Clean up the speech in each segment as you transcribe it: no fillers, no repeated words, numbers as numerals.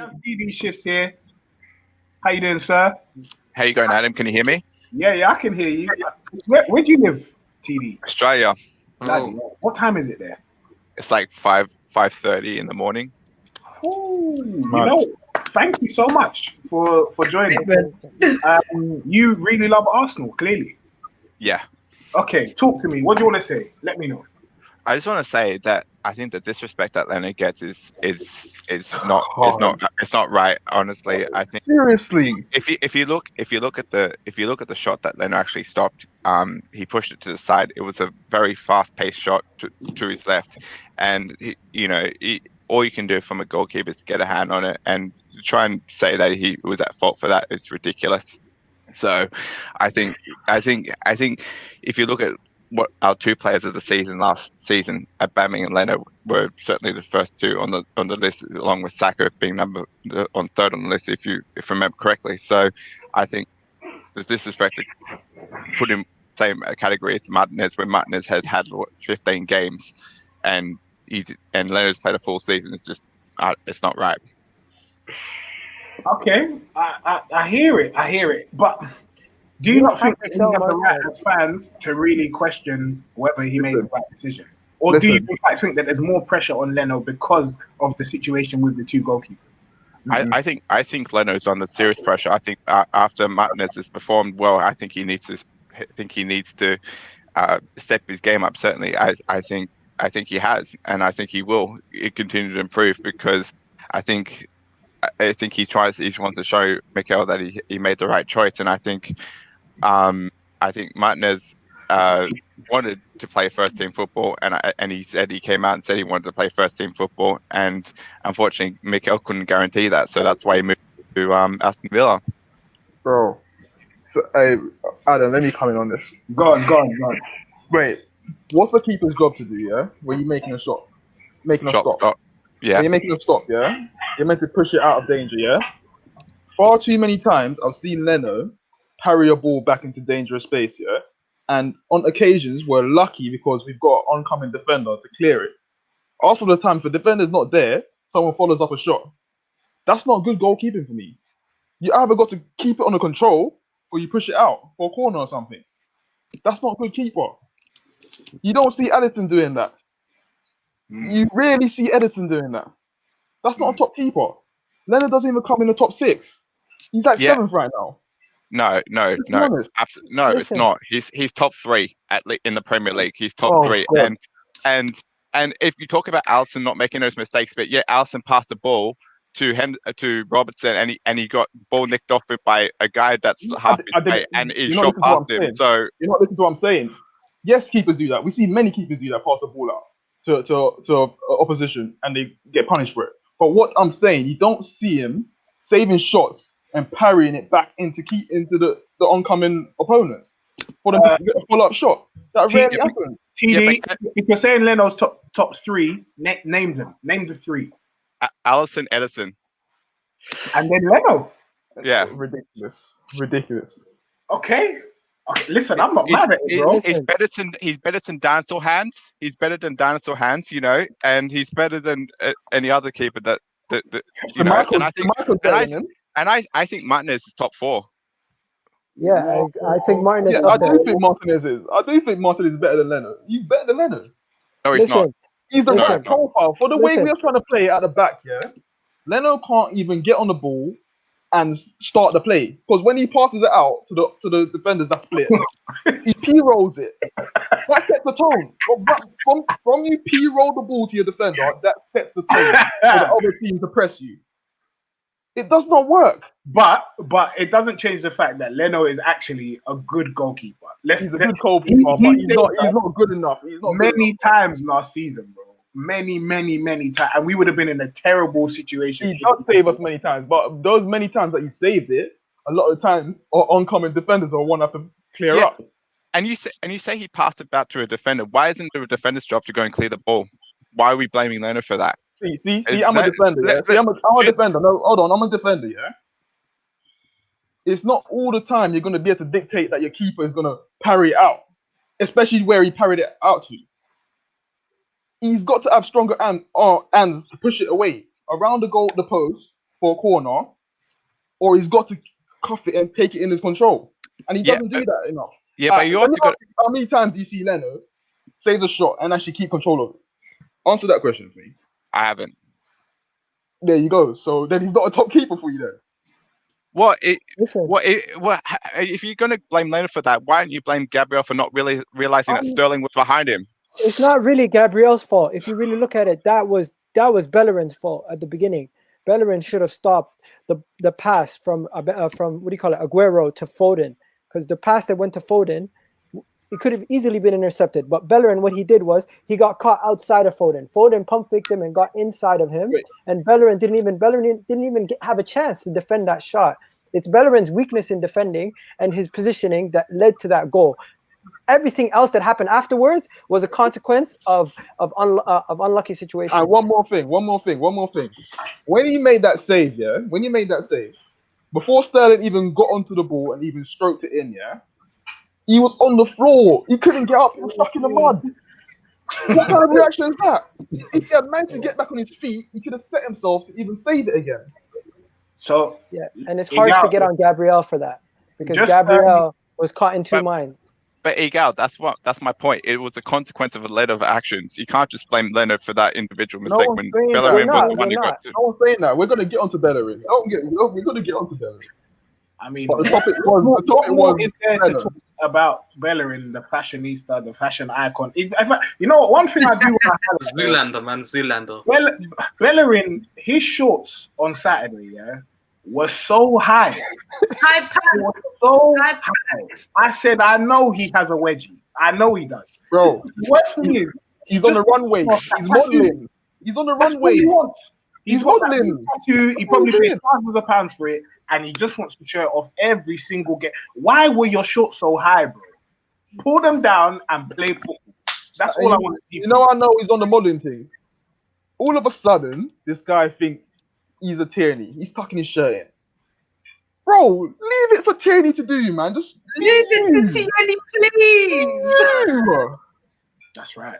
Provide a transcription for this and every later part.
Young TV Shifts here. How you doing, sir? How you going, Adam? Can you hear me? Yeah, I can hear you. Where do you live, TD? Australia. Bloody hell. What time is it there? It's like 5:30 in the morning. Thank you so much for joining. You really love Arsenal, clearly. Yeah. Okay, talk to me. What do you want to say? Let me know. I just want to say that I think the disrespect that Leno gets is not right. Honestly, I think seriously. If you look at the shot that Leno actually stopped, he pushed it to the side. It was a very fast-paced shot to his left, and all you can do from a goalkeeper is get a hand on it, and try and say that he was at fault for that is ridiculous. So, I think if you look at what our two players of the season last season, Aubameyang and Leno, were certainly the first two on the list, along with Saka being third on the list, if I remember correctly. So, I think the disrespect to put him same category as Martinez, where Martinez had 15 games, and Leno's played a full season. It's just it's not right. Okay, I hear it, but do you not think that we have the right as fans to really question whether he made the right decision? Or do you think that there's more pressure on Leno because of the situation with the two goalkeepers? I think Leno's under serious pressure. I think after Martinez has performed well, I think he needs to step his game up. Certainly, I think he has, and I think he will continue to improve, because I think he wants to show Mikel that he made the right choice, and I think Martinez wanted to play first team football, and he said he came out and said he wanted to play first team football, and unfortunately Mikel couldn't guarantee that, so that's why he moved to Aston Villa. Bro, so Adam, let me come in on this. Go on. Wait, what's the keeper's job to do? Yeah, when you're making a stop. Yeah, when you're making a stop. Yeah, you're meant to push it out of danger. Yeah. Far too many times I've seen Leno parry a ball back into dangerous space. Yeah. And on occasions, we're lucky because we've got an oncoming defender to clear it. Half of the time, if the defender's not there, someone follows up a shot. That's not good goalkeeping for me. You either got to keep it under control or you push it out for a corner or something. That's not good keeper. You don't see Ederson doing that. You rarely see Ederson doing that. That's not a top keeper. Leonard doesn't even come in the top 6. He's like 7th right now. No, absolutely no. It's not. He's top 3 in the Premier League. He's top 3, God. and if you talk about Alisson not making those mistakes, but Alisson passed the ball to Robertson, and he got ball nicked off it by a guy that's half his weight, and he shot past him. So you're not listening to what I'm saying. Yes, keepers do that. We see many keepers do that, pass the ball out to opposition, and they get punished for it. But what I'm saying, you don't see him saving shots and parrying it back into the oncoming opponents for them to get a follow-up shot. That rarely happens. TD, if you're saying Leno's top 3, name them. Name the 3. Alisson, Ederson, and then Leno. Yeah, ridiculous. Okay, listen, I'm not mad at it, bro. He's better than dinosaur hands. He's better than dinosaur hands, and he's better than any other keeper that I think Martinez is top 4. Yeah, I think Martinez. I do think Martinez is better than Leno. He's better than Leno. No, he's not. He's the right profile for the way we are trying to play at the back. Yeah, Leno can't even get on the ball and start the play, because when he passes it out to the defenders that split, he p-rolls it. That sets the tone. From you p-roll the ball to your defender, that sets the tone for the other team to press you. It does not work. But it doesn't change the fact that Leno is actually a good goalkeeper. He's a good goalkeeper, but he's not good enough. He's not many times last season, bro. Many times, and we would have been in a terrible situation. He does save us many times, but those many times that he saved it, a lot of times our oncoming defenders are one have to clear up. And you say he passed it back to a defender. Why isn't it a defender's job to go and clear the ball? Why are we blaming Leno for that? See, I'm a defender. Yeah? I'm a defender. No, hold on, I'm a defender. Yeah. It's not all the time you're going to be able to dictate that your keeper is going to parry it out, especially where he parried it out to. He's got to have stronger hands to push it away around the goal, the post, for a corner, or he's got to cuff it and take it in his control. And he doesn't do that enough. Yeah, but you also got. How many times do you see Leno save the shot and actually keep control of it? Answer that question for me. I haven't. There you go. So then he's not a top keeper for you then. If you're going to blame Leno for that, why don't you blame Gabriel for not really realizing that Sterling was behind him? It's not really Gabriel's fault. If you really look at it, that was Bellerin's fault at the beginning. Bellerin should have stopped the pass from what do you call it, Aguero to Foden, because the pass that went to Foden, it could have easily been intercepted. But Bellerin, what he did was he got caught outside of Foden. Foden pump faked him and got inside of him, and Bellerin didn't even have a chance to defend that shot. It's Bellerin's weakness in defending and his positioning that led to that goal. Everything else that happened afterwards was a consequence of unlucky situations. And one more thing. When he made that save, before Sterling even got onto the ball and even stroked it in, he was on the floor. He couldn't get up. He was stuck in the mud. What kind of reaction is that? If he had managed to get back on his feet, he could have set himself to even save it again. So yeah, and it's harsh to get on Gabriel for that, because Gabriel was caught in two minds. But Egal, that's my point. It was a consequence of a lot of actions. You can't just blame Leno for that individual mistake when Bellerin was the one who got to. No one's saying that. We're going to get onto Bellerin. We're going to get onto Bellerin. I mean, but the topic was is there to talk about Bellerin, the fashionista, the fashion icon. You know what? One thing I do Zoolander. Bellerin, his shorts on Saturday, was so high. High pants. So high. I said, I know he has a wedgie. I know he does. Bro, the worst thing is, he's on the runway. He's modeling. He's on the runway. He's modeling. He probably paid thousands of pounds for it, and he just wants to show it off every single game. Why were your shorts so high, bro? Pull them down and play football. That's all I want to see. You know, I know he's on the modeling thing. All of a sudden, this guy thinks he's a Tierney. He's tucking his shirt in. Bro, leave it for Tierney to do, man. Just leave it to Tierney, please. That's right.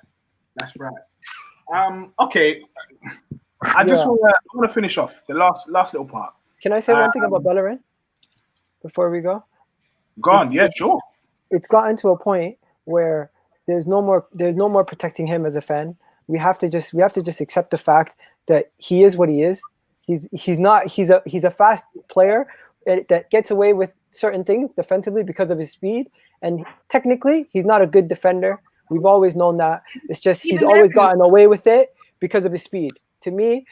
Okay. I want to finish off the last little part. Can I say one thing about Bellerin before we go? Go on. Yeah, sure. It's gotten to a point where there's no more protecting him as a fan. We have to just accept the fact that he is what he is. He's a fast player that gets away with certain things defensively because of his speed, and technically he's not a good defender. We've always known that. It's just he's always gotten away with it because of his speed. To me,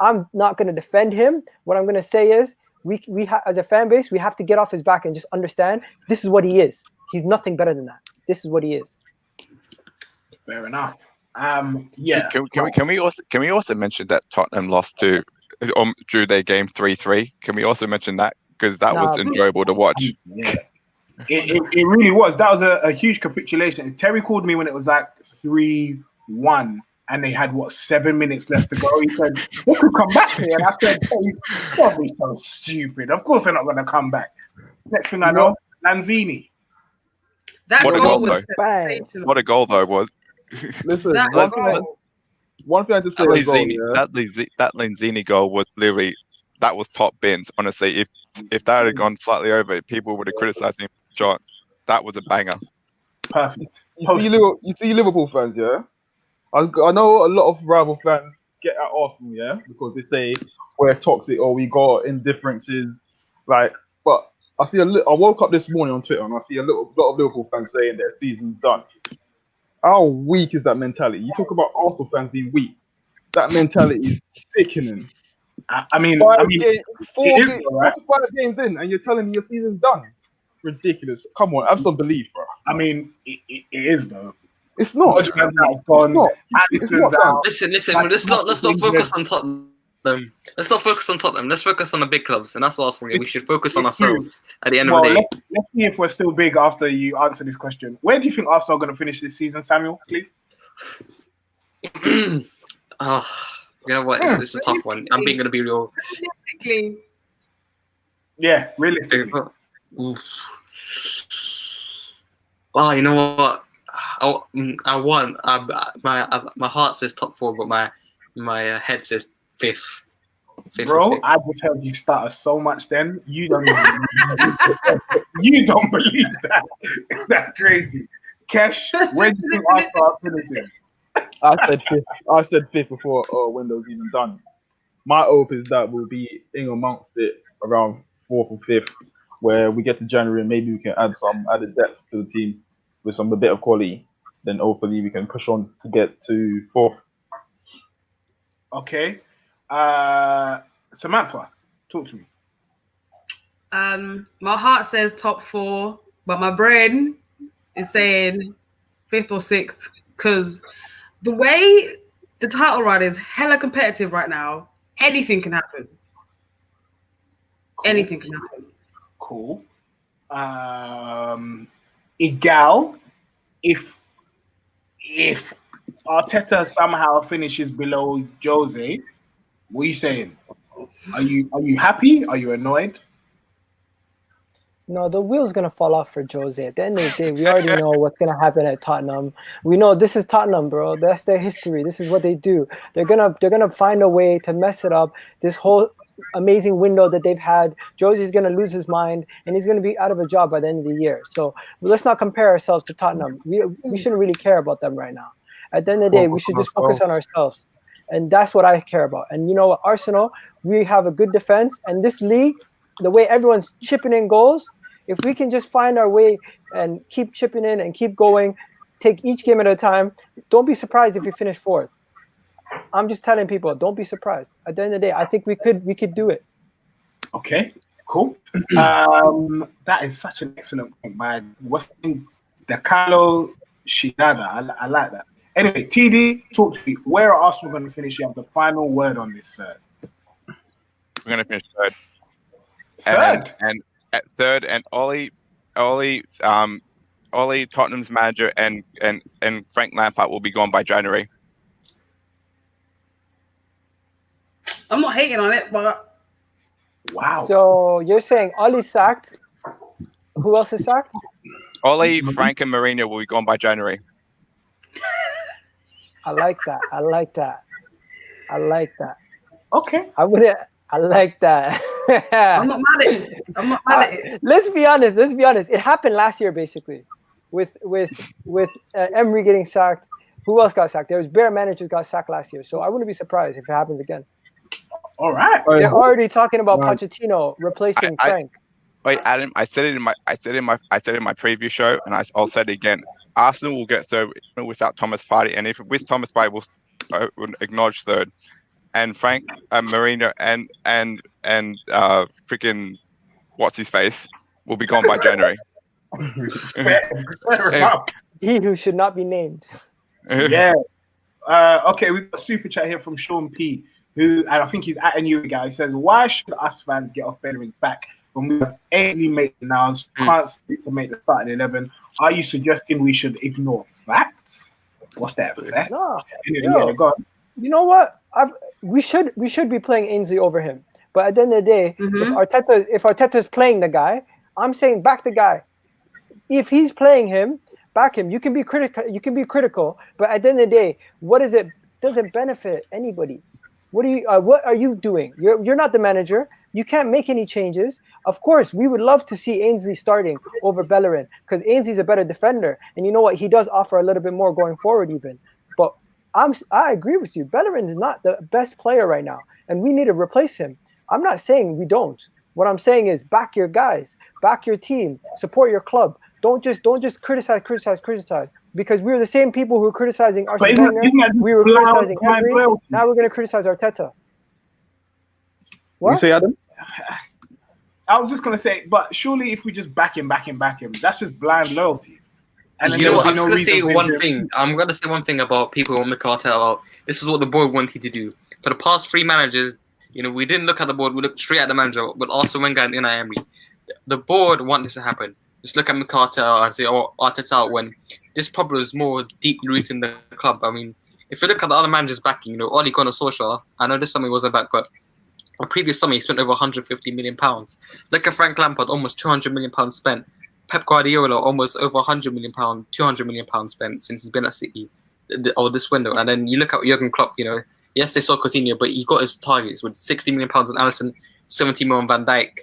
I'm not going to defend him. What I'm going to say is we as a fan base, we have to get off his back and just understand this is what he is. He's nothing better than that. This is what he is. Fair enough. Yeah. Can we also mention that Tottenham lost to drew their game 3-3? Can we also mention that, because that was enjoyable to watch? Yeah. It really was. That was a huge capitulation. Terry called me when it was like 3-1 and they had 7 minutes left to go. He said they could come back here, and I said, hey, don't be so stupid. Of course they're not going to come back. Next thing I know, Lanzini. What a goal though was. Listen, one thing I just say that Lanzini goal was literally, that was top bins. Honestly, if that had gone slightly over, people would have criticized him. Shot, that was a banger. Perfect. You see Liverpool fans, yeah. I know a lot of rival fans get at Arsenal, yeah, because they say we're toxic or we got indifferences, like. But I woke up this morning on Twitter and I see a lot of Liverpool fans saying their season's done. How weak is that mentality? You talk about Arsenal fans being weak. That mentality is sickening. I mean, 5 games in, and you're telling me your season's done. Ridiculous. Come on, have some belief, bro. I mean, it is though. It's not. It's not. Listen. Let's not focus on Tottenham. Let's not focus on Tottenham. Let's focus on the big clubs, and that's Arsenal. We should focus on ourselves at the end of the day. Let's see if we're still big after you answer this question. Where do you think Arsenal are going to finish this season, Samuel? Please. You know what? It's a tough one. I'm going to be real. Realistically. Yeah, realistically. You know what? I won. My heart says top 4, but my head says 5th. fifth or Bro, sixth. I just heard you stutter so much then. You don't you don't believe that. That's crazy. Kesh, where do you think Arsenal are finishing? I said fifth before Window's even done. My hope is that we'll be in amongst it around fourth or fifth, where we get to January and maybe we can add some added depth to the team with a bit of quality. Then hopefully we can push on to get to fourth. Okay. Samantha, talk to me. My heart says top 4, but my brain is saying 5th or 6th because the way the title run is hella competitive right now, anything can happen. Cool. Anything can happen. Cool. Egal, if Arteta somehow finishes below Jose, what are you saying? Are you happy? Are you annoyed? No, the wheel's gonna fall off for Jose. At the end of the day, we already know what's gonna happen at Tottenham. We know this is Tottenham, bro. That's their history. This is what they do. They're gonna find a way to mess it up. This whole amazing window that they've had, Jose's gonna lose his mind and he's gonna be out of a job by the end of the year. So let's not compare ourselves to Tottenham. We shouldn't really care about them right now. At the end of the day, we should just focus on ourselves. And that's what I care about. And you know what, Arsenal, we have a good defense. And this league, the way everyone's chipping in goals, if we can just find our way and keep chipping in and keep going, take each game at a time, don't be surprised if we finish 4th. I'm just telling people, don't be surprised. At the end of the day, I think we could do it. Okay, cool. That is such an excellent point by the Carlo Shidada. I like that. Anyway, TD, talk to me. Where are Arsenal going to finish? You have the final word on this, sir. We're going to finish third. Third? And at third, and Ollie, Tottenham's manager, and Frank Lampard will be gone by January. I'm not hating on it, but wow. So you're saying Ollie's sacked? Who else is sacked? Ollie, Frank, and Mourinho will be gone by January. I like that. Okay. I like that. I'm not mad at it. Let's be honest. It happened last year, basically, with Emery getting sacked. Who else got sacked? There was bare managers got sacked last year, so I wouldn't be surprised if it happens again. All right. They're already talking about Pochettino replacing Frank. Wait, Adam, I said it in my preview show, and I'll say it again. Arsenal will get third without Thomas Partey, and if with Thomas Partey, we'll acknowledge third. And Frank, Mourinho, and freaking what's his face will be gone by January. He who should not be named. Yeah. Okay, we've got a super chat here from Sean P, who, and I think he's at you guy. He says, "Why should us fans get off Bellerin back when we have Ainsley Maitland-Niles can't sleep to make the starting 11? Are you suggesting we should ignore facts? What's that? Fact? No. Go on. You know what? We should be playing Ainsley over him. But at the end of the day, if Arteta's playing the guy, I'm saying back the guy. If he's playing him, back him. You can be critical, but at the end of the day, what is it? Doesn't benefit anybody. What are you doing? You're not the manager. You can't make any changes. Of course, we would love to see Ainsley starting over Bellerin because Ainsley's a better defender, and you know what? He does offer a little bit more going forward, even. But I agree with you. Bellerin is not the best player right now, and we need to replace him. I'm not saying we don't. What I'm saying is back your guys, back your team, support your club. Don't just criticize. Because we were the same people who were criticizing Arsene Wenger. We were criticizing Emery. Now we're going to criticize Arteta. What? You say, Adam? I was just going to say, but surely if we just back him, that's just blind loyalty. And you know what? I'm just going to say one thing. I'm going to say one thing about people on the cartel. This is what the board wanted to do. For the past 3 managers, we didn't look at the board. We looked straight at the manager with Arsene Wenger and Unai Emery. The board want this to happen. Just look at McCartell and say, Arteta when this problem is more deeply rooted in the club. I mean, if you look at the other managers backing, Ole Gunnar Solskjaer, I know this summer he wasn't back, but the previous summer he spent over £150 million. Look at Frank Lampard, almost £200 million spent. Pep Guardiola, almost over £100 million, £200 million spent since he's been at City, or this window. And then you look at Jurgen Klopp, Yes, they saw Coutinho, but he got his targets with £60 million on Alisson, 70 million on Van Dijk,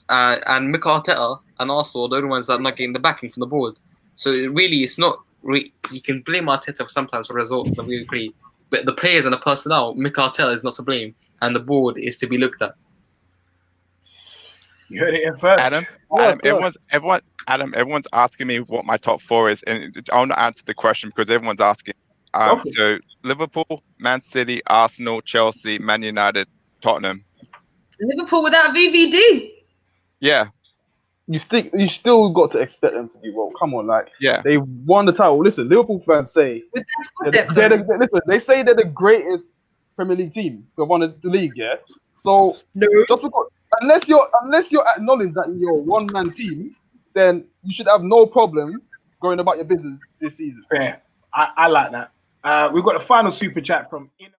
and Mikel Arteta and Arsenal are the only ones that are not getting the backing from the board. So it's not. You can blame Arteta sometimes for results, and we agree. But the players and the personnel, Mikel Arteta is not to blame, and the board is to be looked at. You heard it here first. Adam, everyone's asking me what my top 4 is, and I want to answer the question because everyone's asking. So Liverpool, Man City, Arsenal, Chelsea, Man United, Tottenham. Liverpool without VVD. Yeah. You still got to expect them to do well. Come on, yeah, they won the title. Listen, Liverpool fans say they say they're the greatest Premier League team to have won the league. Yeah. So just because unless you're acknowledged that you're a one-man team, then you should have no problem going about your business this season. Fair. I like that. We've got the final super chat from.